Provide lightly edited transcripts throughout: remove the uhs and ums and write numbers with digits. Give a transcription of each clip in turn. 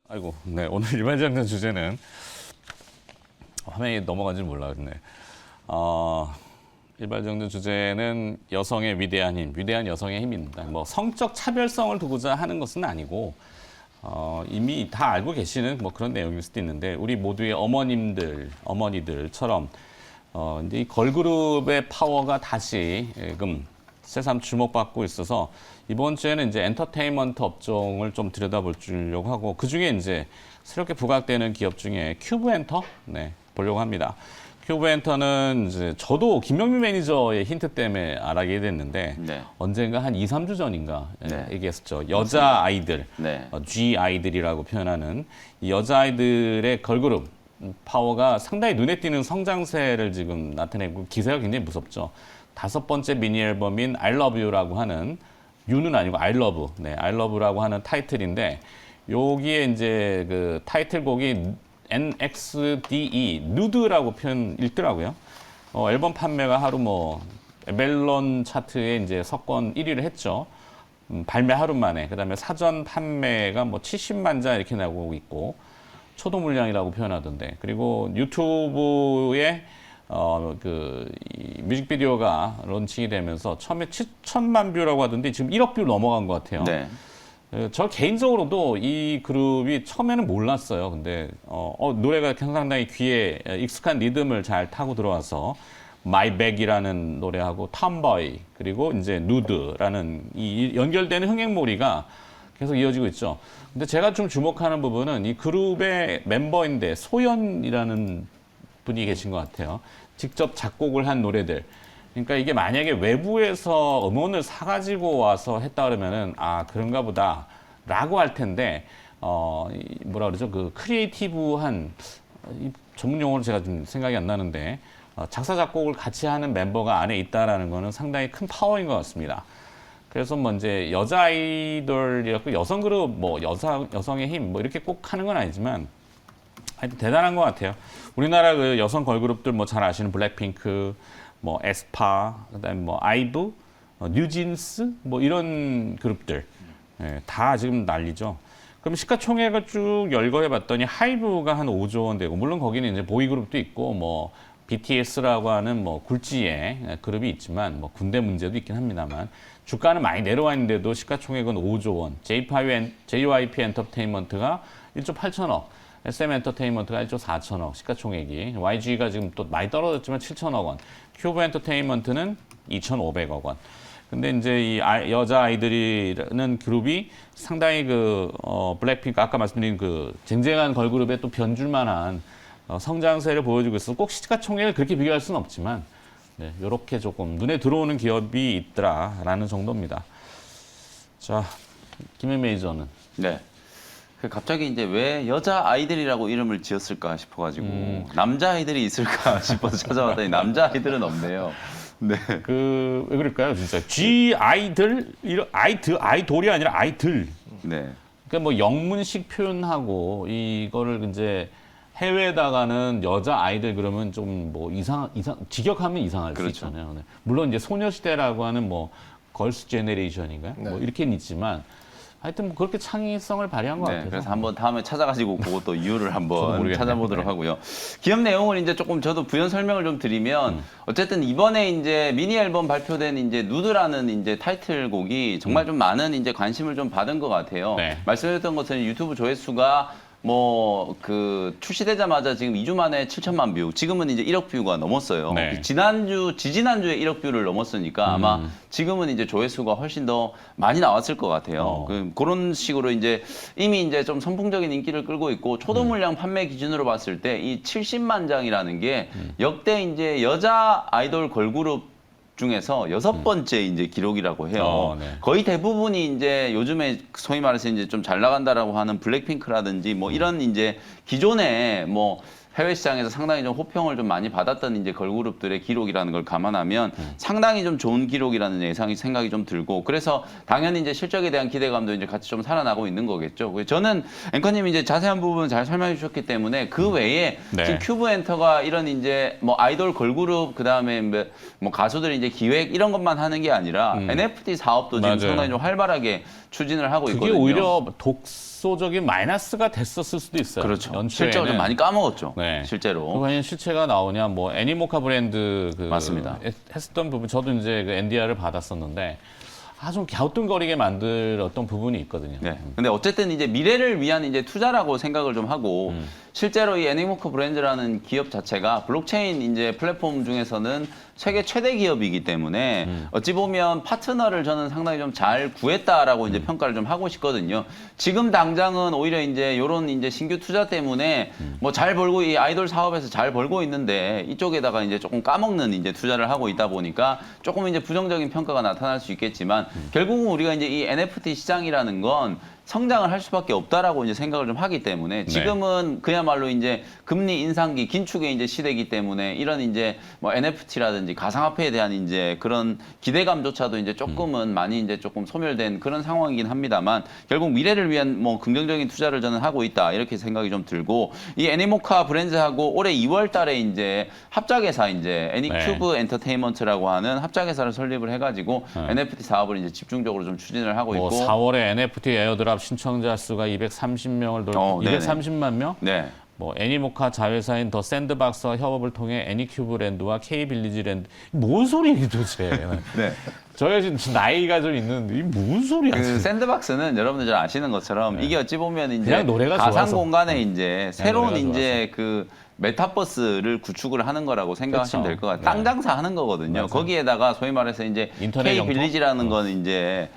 아이고, 네, 오늘 일반적인 주제는 화면이 넘어간지 몰랐네. 일반적인 주제는 여성의 위대한 힘, 위대한 여성의 힘입니다. 뭐 성적 차별성을 두고자 하는 것은 아니고 이미 다 알고 계시는 뭐 그런 내용일 수도 있는데 우리 모두의 어머니들처럼 이제 이 걸그룹의 파워가 다시금 새삼 주목받고 있어서 이번 주에는 이제 엔터테인먼트 업종을 좀 들여다보려고 하고 그 중에 이제 새롭게 부각되는 기업 중에 큐브엔터 보려고 합니다. 큐브엔터는 이제 저도 김명민 매니저의 힌트 때문에 알게 됐는데 언젠가 한 2, 3주 전인가 얘기했었죠. 여자 아이들, G 아이들이라고 표현하는 이 여자 아이들의 걸그룹 파워가 상당히 눈에 띄는 성장세를 지금 나타내고 기세가 굉장히 무섭죠. 5번째 미니 앨범인 I Love You라고 하는 You는 아니고 I Love, I Love라고 하는 타이틀인데 여기에 이제 그 타이틀곡이 NXDE, 누드라고 표현 읽더라고요. 앨범 판매가 하루 뭐 멜론 차트에 이제 석권 1위를 했죠. 발매 하루 만에. 그다음에 사전 판매가 뭐 70만 장 이렇게 나오고 있고 초도 물량이라고 표현하던데. 그리고 유튜브에 이 뮤직비디오가 론칭이 되면서 처음에 7천만 뷰라고 하던데 지금 1억 뷰 넘어간 것 같아요. 저 개인적으로도 이 그룹이 처음에는 몰랐어요. 근데 노래가 상당히 귀에 익숙한 리듬을 잘 타고 들어와서 My Bag이라는 노래하고 톰보이 그리고 이제 누드라는 이 연결되는 흥행몰이가 계속 이어지고 있죠. 근데 제가 좀 주목하는 부분은 이 그룹의 멤버인데 소연이라는 분이 계신 것 같아요. 직접 작곡을 한 노래들. 그러니까 이게 만약에 외부에서 음원을 사가지고 와서 했다 그러면은 그런가 보다 라고 할 텐데 뭐라 그러죠? 그 크리에이티브한 이 전문 용어로 제가 좀 생각이 안 나는데 작사 작곡을 같이 하는 멤버가 안에 있다라는 거는 상당히 큰 파워인 것 같습니다. 그래서 뭐 이제 여자 아이돌이었고 여성 그룹 뭐 여성의 힘 뭐 이렇게 꼭 하는 건 아니지만 하여튼 대단한 것 같아요. 우리나라 그 여성 걸그룹들 뭐 잘 아시는 블랙핑크, 뭐 에스파, 그다음에 뭐 아이브, 뉴진스 뭐 이런 그룹들 다 지금 난리죠. 그럼 시가총액을 쭉 열거해봤더니 하이브가 한 5조 원 되고 물론 거기는 이제 보이 그룹도 있고 뭐 BTS라고 하는 뭐 굴지의 그룹이 있지만 뭐 군대 문제도 있긴 합니다만 주가는 많이 내려와 있는데도 시가총액은 5조 원. JYP 엔터테인먼트가 1조 8천억. SM 엔터테인먼트가 1조 4천억 시가총액이 YG가 지금 또 많이 떨어졌지만 7천억 원 큐브 엔터테인먼트는 2,500억 원 근데 이제 이 여자 아이들이라는 그룹이 상당히 블랙핑크 아까 말씀드린 그 쟁쟁한 걸그룹에 또 변줄만한 성장세를 보여주고 있어서 꼭 시가총액을 그렇게 비교할 수는 없지만 이렇게 조금 눈에 들어오는 기업이 있더라라는 정도입니다. 자, 김현 매니저는 갑자기 이제 왜 여자 아이들이라고 이름을 지었을까 싶어가지고 남자 아이들이 있을까 싶어서 찾아봤더니 남자 아이들은 없네요. 왜 그럴까요, 진짜? G 아이들, 아이돌이 아니라 아이들. 그러니까 뭐 영문식 표현하고 이거를 이제 해외에다가는 여자 아이들 그러면 좀 뭐 직역하면 이상할 수 있잖아요. 물론 이제 소녀시대라고 하는 뭐 걸스 제네레이션인가요? 뭐 이렇게는 있지만. 하여튼 뭐 그렇게 창의성을 발휘한 것 같아요. 그래서 한번 다음에 찾아가지고 그것도 이유를 한번 찾아보도록 하고요. 기업 내용을 이제 조금 저도 부연 설명을 좀 드리면 어쨌든 이번에 이제 미니 앨범 발표된 이제 누드라는 이제 타이틀곡이 정말 좀 많은 이제 관심을 좀 받은 것 같아요. 말씀드렸던 것은 유튜브 조회수가 출시되자마자 지금 2주 만에 7천만 뷰, 지금은 이제 1억 뷰가 넘었어요. 지지난주에 1억 뷰를 넘었으니까 아마 지금은 이제 조회수가 훨씬 더 많이 나왔을 것 같아요. 그런 식으로 이제 이미 이제 좀 선풍적인 인기를 끌고 있고 초도 물량 판매 기준으로 봤을 때 이 70만 장이라는 게 역대 이제 여자 아이돌 걸그룹 중에서 6번째 이제 기록이라고 해요. 거의 대부분이 이제 요즘에 소위 말해서 이제 좀 잘 나간다라고 하는 블랙핑크라든지 뭐 이런 이제 기존에 뭐 해외 시장에서 상당히 좀 호평을 좀 많이 받았던 이제 걸그룹들의 기록이라는 걸 감안하면 상당히 좀 좋은 기록이라는 생각이 좀 들고 그래서 당연히 이제 실적에 대한 기대감도 이제 같이 좀 살아나고 있는 거겠죠. 저는 앵커님이 이제 자세한 부분 잘 설명해 주셨기 때문에 그 외에 지금 큐브 엔터가 이런 이제 뭐 아이돌 걸그룹 그다음에 뭐 가수들 이제 기획 이런 것만 하는 게 아니라 NFT 사업도 지금 상당히 좀 활발하게 추진을 하고 있거든요. 그게 오히려 독 압도적인 마이너스가 됐었을 수도 있어요. 그렇죠. 연초에는. 실제로 좀 많이 까먹었죠. 네. 실제로. 그 과연 실체가 나오냐, 뭐 애니모카 브랜드 맞습니다. 했었던 부분, 저도 이제 그 NDR을 받았었는데 좀 갸우뚱거리게 만들었던 부분이 있거든요. 네. 근데 어쨌든 이제 미래를 위한 이제 투자라고 생각을 좀 하고 실제로 이 애니모카 브랜드라는 기업 자체가 블록체인 이제 플랫폼 중에서는 세계 최대 기업이기 때문에 어찌 보면 파트너를 저는 상당히 좀 잘 구했다라고 이제 평가를 좀 하고 싶거든요. 지금 당장은 오히려 이제 요런 이제 신규 투자 때문에 뭐 잘 벌고 이 아이돌 사업에서 잘 벌고 있는데 이쪽에다가 이제 조금 까먹는 이제 투자를 하고 있다 보니까 조금 이제 부정적인 평가가 나타날 수 있겠지만 결국은 우리가 이제 이 NFT 시장이라는 건 성장을 할 수밖에 없다라고 이제 생각을 좀 하기 때문에 지금은 그야말로 이제 금리 인상기 긴축의 이제 시대이기 때문에 이런 이제 뭐 NFT라든지 가상화폐에 대한 이제 그런 기대감조차도 이제 조금은 많이 이제 조금 소멸된 그런 상황이긴 합니다만 결국 미래를 위한 뭐 긍정적인 투자를 저는 하고 있다 이렇게 생각이 좀 들고 이 애니모카 브랜드하고 올해 2월 달에 이제 합작회사 이제 애니큐브 엔터테인먼트라고 하는 합작회사를 설립을 해가지고 NFT 사업을 이제 집중적으로 좀 추진을 하고 뭐 있고 4월에 NFT 에어드랍 신청자 수가 230명을 돌고 230만 명? 네. 뭐 애니모카 자회사인 더 샌드박스와 협업을 통해 애니큐브랜드와 K빌리지랜드 뭔 소리야 도대체? 네. 저희 지금 나이가 좀 있는 이 무슨 소리야? 그 샌드박스는 여러분들 잘 아시는 것처럼 이게 어찌 보면 이제 그냥 노래가 가상 좋아서. 공간에 이제 새로운 노래가 이제 그 메타버스를 구축을 하는 거라고 생각하시면 그렇죠. 될 것 같아요. 땅 장사하는 거거든요. 맞아요. 거기에다가 소위 말해서 이제 인터넷 K 영토? 빌리지라는 건 이제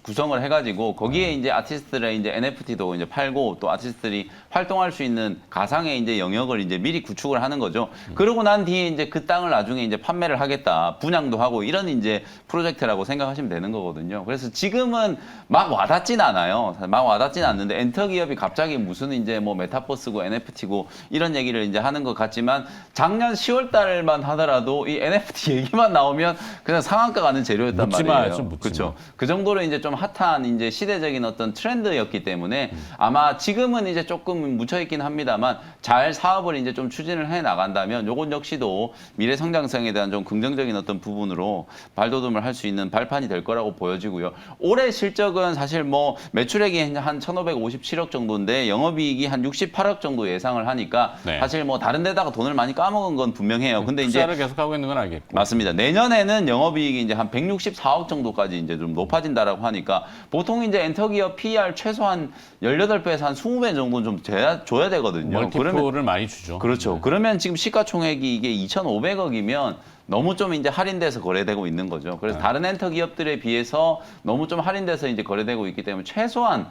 구성을 해가지고 거기에 이제 아티스트들의 이제 NFT도 이제 팔고 또 아티스트들이 활동할 수 있는 가상의 이제 영역을 이제 미리 구축을 하는 거죠. 그러고 난 뒤에 이제 그 땅을 나중에 이제 판매를 하겠다, 분양도 하고 이런 이제 프로젝트라고 생각하시면 되는 거거든요. 그래서 지금은 막 와닿진 않아요. 막 와닿진 않는데 엔터 기업이 갑자기 무슨 이제 뭐 메타버스고 NFT고 이런 얘기를 이제 하는 것 같지만 작년 10월 달만 하더라도 이 NFT 얘기만 나오면 그냥 상한가 가는 재료였단 묻지 말이에요. 마, 좀 묻지 그렇죠. 그 정도로 이제 좀 핫한 이제 시대적인 어떤 트렌드였기 때문에 아마 지금은 이제 조금 묻혀 있긴 합니다만 잘 사업을 이제 좀 추진을 해 나간다면 요건 역시도 미래 성장성에 대한 좀 긍정적인 어떤 부분으로 발돋움을 할 수 있는 발판이 될 거라고 보여지고요. 올해 실적은 사실 뭐 매출액이 한 1,557억 정도인데 영업이익이 한 68억 정도 예상을 하니까 네. 사실 뭐 다른 데다가 돈을 많이 까먹은 건 분명해요. 근데 이제 투자를 계속 하고 있는 건 알겠고. 맞습니다. 내년에는 영업이익이 이제 한 164억 정도까지 이제 좀 높아진다라고 하니까 보통 이제 엔터기업 PER 최소한 18배에서 한 20배 정도는 좀 줘야 되거든요. 멀티플을 많이 주죠. 그렇죠. 그러면 지금 시가총액이 이게 2,500억이면 너무 좀 이제 할인돼서 거래되고 있는 거죠. 그래서 다른 엔터 기업들에 비해서 너무 좀 할인돼서 이제 거래되고 있기 때문에 최소한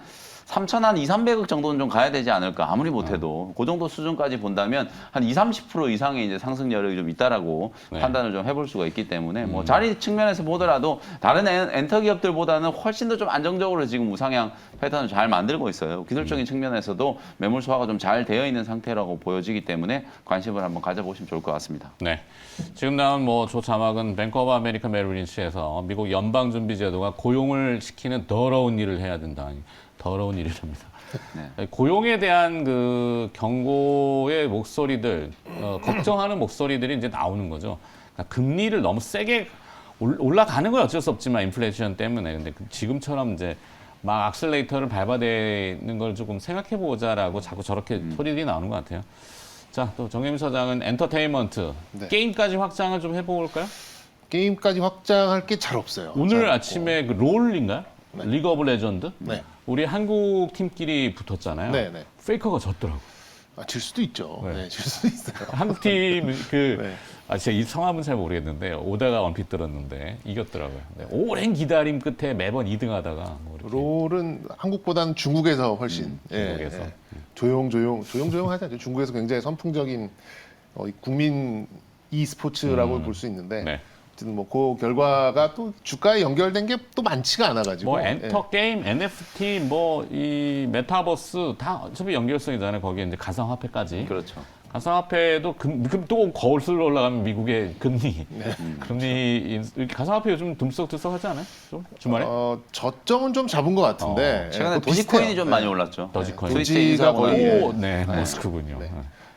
3,200억 정도는 좀 가야 되지 않을까 아무리 못해도 그 정도 수준까지 본다면 한 20-30% 이상의 이제 상승 여력이 좀 있다라고 판단을 좀 해볼 수가 있기 때문에 뭐 자리 측면에서 보더라도 다른 엔터 기업들보다는 훨씬 더 좀 안정적으로 지금 우상향 패턴을 잘 만들고 있어요. 기술적인 측면에서도 매물 소화가 좀 잘 되어 있는 상태라고 보여지기 때문에 관심을 한번 가져보시면 좋을 것 같습니다. 네. 지금 나온 뭐 조 자막은 뱅크 오브 아메리카 메릴린치에서 미국 연방준비제도가 고용을 시키는 더러운 일을 해야 된다. 더러운 일이랍니다. 네. 고용에 대한 그 경고의 목소리들, 걱정하는 목소리들이 이제 나오는 거죠. 그러니까 금리를 너무 세게 올라가는 건 어쩔 수 없지만 인플레이션 때문에. 근데 지금처럼 이제 막 악셀레이터를 밟아대는 걸 조금 생각해 보자라고 자꾸 저렇게 소리들이 나오는 것 같아요. 자, 또 정혜민 사장은 엔터테인먼트, 네. 게임까지 확장을 좀 해볼까요? 게임까지 확장할 게 잘 없어요. 오늘 잘 아침에 그 롤인가요? 네. 리그 오브 레전드? 네. 우리 한국 팀끼리 붙었잖아요. 네, 네. 페이커가 졌더라고. 질 수도 있죠. 네. 네, 질 수도 있어요. 한국 팀 네. 진짜 이 성함은 잘 모르겠는데 오다가 원핏 들었는데 이겼더라고요. 네, 오랜 기다림 끝에 매번 2등하다가 뭐 이렇게. 롤은 한국보다는 중국에서 훨씬 중국에서. 조용조용하죠. 중국에서 굉장히 선풍적인 이 국민 e스포츠라고 볼 수 있는데 네. 어쨌든 뭐 그 결과가 또 주가에 연결된 게 또 많지가 않아가지고 뭐 엔터 게임, NFT, 뭐 이 메타버스 다 어차피 연결성이잖아요. 거기에 이제 가상화폐까지. 그렇죠. 가상화폐도 또 거슬러 올라가면 미국의 금리, 금리 가상화폐 요즘 듬썩듬썩하지 않아요? 좀 주말에? 저점은 좀 잡은 것 같은데 최근에 그거 도지코인이 비슷해요. 좀 많이 올랐죠. 도지코인. 트위터 도지가 인수하고 거의 나서. 오, 네, 머스크군요. 네.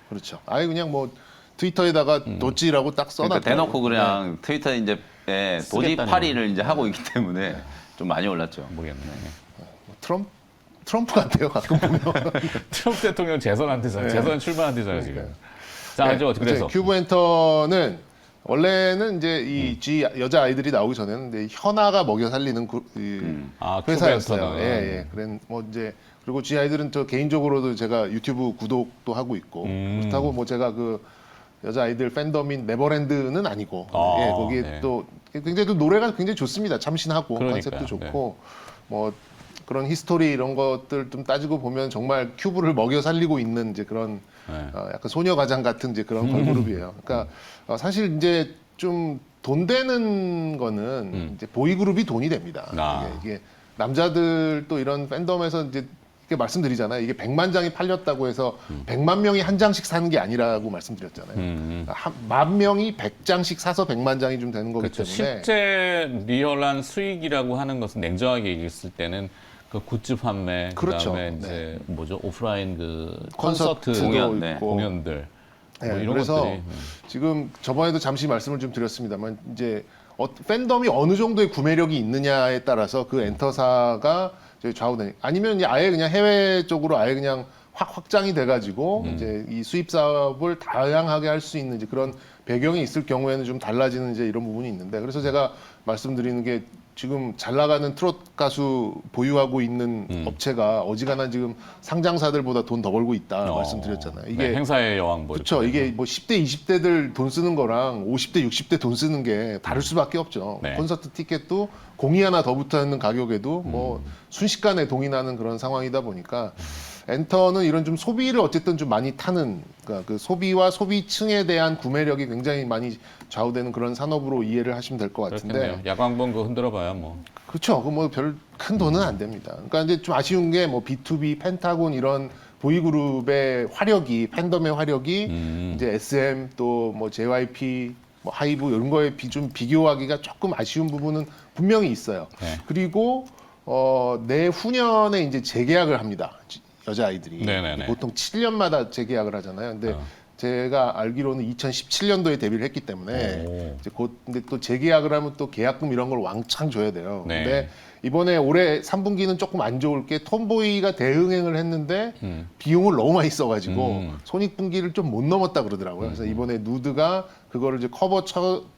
그렇죠. 아예 그냥 뭐 트위터에다가 도지라고 딱 써놨다. 그러니까 대놓고 그냥 트위터 이제 도지 쓰겠다는 파리를 이제 하고 있기 때문에 좀 많이 올랐죠. 모르겠네. 트럼프 트럼프 같아요. 가끔 보면. 트럼프 대통령 재선한테잖아요. 재선 출마한테잖아요 지금. 자, 네, 이제 어떻게 돼서? 큐브 엔터는 원래는 이제 이 G 여자 아이들이 나오기 전에는 이제 현아가 먹여 살리는 회사였어요. 큐브 엔터는. 예. 그래 뭐 이제 그리고 G 아이들은 저 개인적으로도 제가 유튜브 구독도 하고 있고 그렇다고 뭐 제가 그 여자 아이들 팬덤인 네버랜드는 아니고 예, 거기에 네. 또 굉장히 또 노래가 굉장히 좋습니다. 참신하고 그러니까요. 컨셉도 좋고 뭐 그런 히스토리 이런 것들 좀 따지고 보면 정말 큐브를 먹여 살리고 있는 이제 그런 약간 소녀 가장 같은 이제 그런 걸그룹이에요. 그러니까 사실 이제 좀 돈 되는 거는 이제 보이그룹이 돈이 됩니다. 이게 남자들 또 이런 팬덤에서 이제 이렇게 말씀드리잖아요. 이게 100만 장이 팔렸다고 해서 100만 명이 한 장씩 사는 게 아니라고 말씀드렸잖아요. 10,000명이 100장씩 사서 100만 장이 좀 되는 거기 그렇죠. 때문에 실제 리얼한 수익이라고 하는 것은 냉정하게 얘기했을 때는 그 굿즈 판매, 그렇죠. 그다음에 이제 뭐죠 오프라인 그 콘서트도 콘서트 공연, 있고. 공연들 뭐 네, 이런 그래서 것들이 지금 저번에도 잠시 말씀을 좀 드렸습니다만 이제 팬덤이 어느 정도의 구매력이 있느냐에 따라서 그 엔터사가 좌우되니 아니면 이제 아예 그냥 해외 쪽으로 아예 그냥 확장이 돼가지고 이제 이 수입 사업을 다양하게 할 수 있는 이제 그런 배경이 있을 경우에는 좀 달라지는 이제 이런 부분이 있는데 그래서 제가 말씀드리는 게 지금 잘 나가는 트롯 가수 보유하고 있는 업체가 어지간한 지금 상장사들보다 돈 더 벌고 있다 말씀드렸잖아요. 이게 네, 행사의 여왕 뭐 그렇죠. 이렇게. 이게 뭐 10대, 20대들 돈 쓰는 거랑 50대, 60대 돈 쓰는 게 다를 수밖에 없죠. 네. 콘서트 티켓도 공이 하나 더 붙어 있는 가격에도 뭐 순식간에 동의나는 그런 상황이다 보니까 엔터는 이런 좀 소비를 어쨌든 좀 많이 타는 그러니까 그 소비와 소비층에 대한 구매력이 굉장히 많이 좌우되는 그런 산업으로 이해를 하시면 될 것 같은데. 그렇겠네요. 야광봉 그거 흔들어봐야 뭐. 그렇죠. 그 뭐 별 큰 돈은 안 됩니다. 그러니까 이제 좀 아쉬운 게 뭐 B2B, 펜타곤 이런 보이그룹의 화력이 팬덤의 화력이 이제 SM 또 뭐 JYP 뭐 하이브 이런 거에 좀 비교하기가 조금 아쉬운 부분은 분명히 있어요. 네. 그리고 내후년에 이제 재계약을 합니다. 여자 아이들이 네네네. 보통 7년마다 재계약을 하잖아요. 근데 제가 알기로는 2017년도에 데뷔를 했기 때문에 이제 곧 근데 또 재계약을 하면 또 계약금 이런 걸 왕창 줘야 돼요. 네. 근데 이번에 올해 3분기는 조금 안 좋을 게 톰보이가 대응행을 했는데 비용을 너무 많이 써가지고 손익분기를 좀 못 넘었다 그러더라고요. 그래서 이번에 누드가 그거를 이제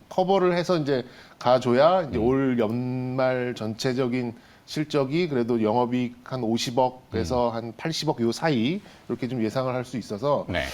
커버를 해서 이제 가줘야 이제 올 연말 전체적인 실적이 그래도 영업이익 한 50억에서 한 80억 요 사이 이렇게 좀 예상을 할 수 있어서 네.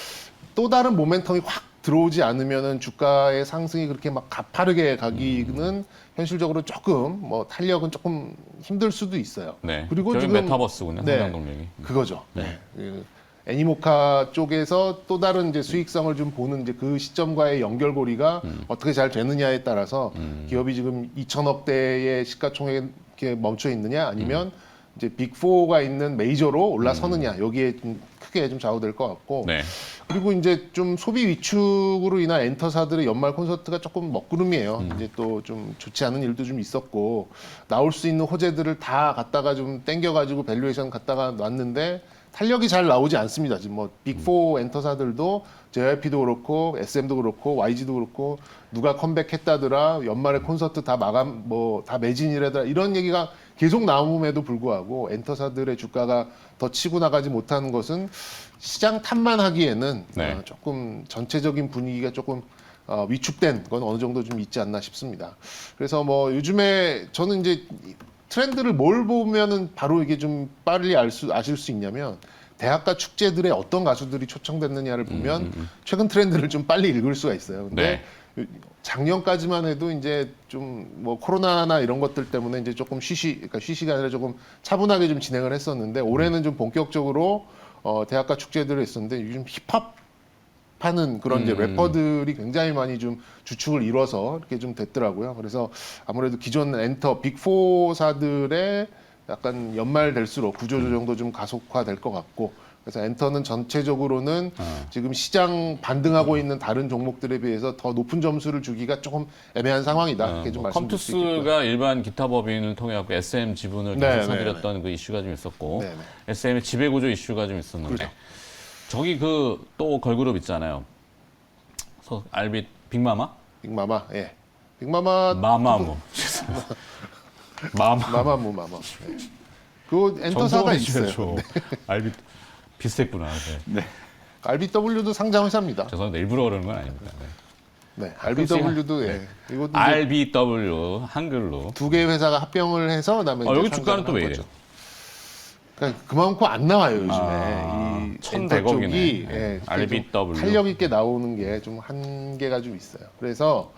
또 다른 모멘텀이 확 들어오지 않으면은 주가의 상승이 그렇게 막 가파르게 가기는 현실적으로 조금 뭐 탄력은 조금 힘들 수도 있어요. 네. 그리고 결국 지금 메타버스군요. 네. 성장 동력이. 그거죠. 네. 그 애니모카 쪽에서 또 다른 이제 수익성을 좀 보는 이제 그 시점과의 연결고리가 어떻게 잘 되느냐에 따라서 기업이 지금 2천억대의 시가총액에 이렇게 멈춰 있느냐 아니면 이제 빅4가 있는 메이저로 올라서느냐 여기에 좀 크게 좀 좌우될 것 같고 네. 그리고 이제 좀 소비 위축으로 인한 엔터사들의 연말 콘서트가 조금 먹구름이에요. 이제 또 좀 좋지 않은 일도 좀 있었고 나올 수 있는 호재들을 다 갖다가 좀 땡겨가지고 밸류에이션 갖다가 놨는데 탄력이 잘 나오지 않습니다. 지금 뭐 빅4 엔터사들도 JYP도 그렇고 SM도 그렇고 YG도 그렇고 누가 컴백했다더라 연말에 콘서트 다 마감 뭐 다 매진이라더라 이런 얘기가 계속 나옴에도 불구하고 엔터사들의 주가가 더 치고 나가지 못하는 것은 시장 탓만 하기에는 네. 조금 전체적인 분위기가 조금 위축된 건 어느 정도 좀 있지 않나 싶습니다. 그래서 뭐 요즘에 저는 이제 트렌드를 뭘 보면은 바로 이게 좀 빨리 아실 수 있냐면 대학가 축제들의 어떤 가수들이 초청됐느냐를 보면 최근 트렌드를 좀 빨리 읽을 수가 있어요. 근데 작년까지만 해도 이제 좀 뭐 코로나나 이런 것들 때문에 이제 조금 그러니까 쉬시가 아니라 조금 차분하게 좀 진행을 했었는데 올해는 좀 본격적으로 대학가 축제들을 했었는데 요즘 힙합 하는 그런 이제 래퍼들이 굉장히 많이 좀 주축을 이뤄서 이렇게 좀 됐더라고요. 그래서 아무래도 기존 엔터 빅4사들의 약간 연말 될수록 구조조정도 좀 가속화될 것 같고 그래서 엔터는 전체적으로는 지금 시장 반등하고 있는 다른 종목들에 비해서 더 높은 점수를 주기가 조금 애매한 상황이다. 이렇게 좀 말씀드릴 수 있겠고요. 컴투스가 일반 기타 법인을 통해 갖고 SM 지분을 네, 계속 사들였던 그 이슈가 좀 있었고 네, 네. SM의 지배구조 이슈가 좀 있었는데 그렇죠. 저기 그 또 걸그룹 있잖아요. 알빗 빅마마? 빅마마, 예. 빅마마 마마무. 마마. 마마무 마마. 예. 그 엔터사가 있어요. RB 비슷했구나. 네. 네. RBW도 상장 회사입니다. 죄송합니다. 일부러 그러는 건 아닙니다. 네. 네, RBW도 예. 이것도 이제 RBW 한글로. 두 개의 회사가 합병을 해서 그다음에 이제 여기 주가는 또 왜 상장을 한 이래요? 거죠. 그러니까 그만큼 안 나와요 요즘에. 아, 이 1,100억 엔터 이네. 쪽이 네. 좀 RBW. 탄력 있게 나오는 게 좀 한계가 좀 있어요. 그래서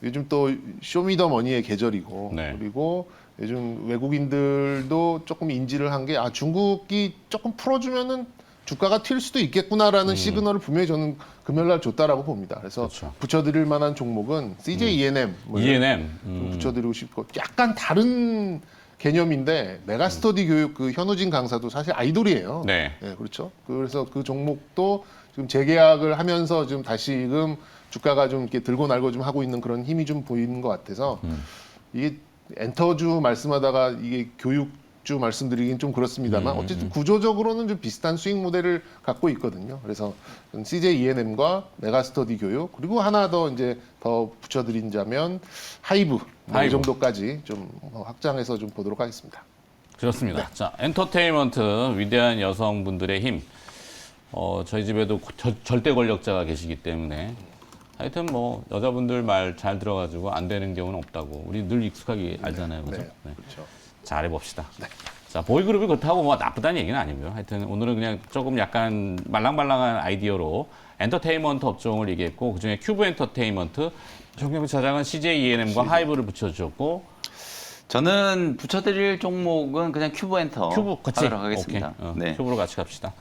요즘 또 쇼미더머니의 계절이고 네. 그리고 요즘 외국인들도 조금 인지를 한 게 중국이 조금 풀어주면은 주가가 튈 수도 있겠구나라는 시그널을 분명히 저는 금요일날 줬다라고 봅니다. 그래서 그렇죠. 붙여드릴 만한 종목은 CJ E&M E&M. 좀 붙여드리고 싶고 약간 다른 개념인데 메가스터디 교육 그 현우진 강사도 사실 아이돌이에요. 네. 그렇죠. 그래서 그 종목도 지금 재계약을 하면서 지금 다시금 주가가 좀 이렇게 들고 날고 좀 하고 있는 그런 힘이 좀 보이는 것 같아서 이게 엔터주 말씀하다가 이게 교육주 말씀드리긴 좀 그렇습니다만 어쨌든 구조적으로는 좀 비슷한 수익 모델을 갖고 있거든요. 그래서 CJ E&M과 메가스터디 교육 그리고 하나 더 이제 더 붙여드린다면 하이브 이 하이브. 정도까지 좀 확장해서 좀 보도록 하겠습니다. 그렇습니다. 자, 엔터테인먼트 위대한 여성분들의 힘. 저희 집에도 절대 권력자가 계시기 때문에 하여튼 뭐 여자분들 말 잘 들어가지고 안 되는 경우는 없다고 우리 늘 익숙하게 알잖아요, 그죠? 네. 그렇죠. 잘해봅시다. 자, 보이그룹이 그렇다고 뭐 나쁘다는 얘기는 아니고요. 하여튼 오늘은 그냥 조금 약간 말랑말랑한 아이디어로 엔터테인먼트 업종을 얘기했고 그중에 큐브 엔터테인먼트 정경민 차장은 CJ E&M과 하이브를 붙여주셨고 저는 붙여드릴 종목은 그냥 큐브 엔터 큐브 같이 하도록 하겠습니다. 오케이. 네. 큐브로 같이 갑시다.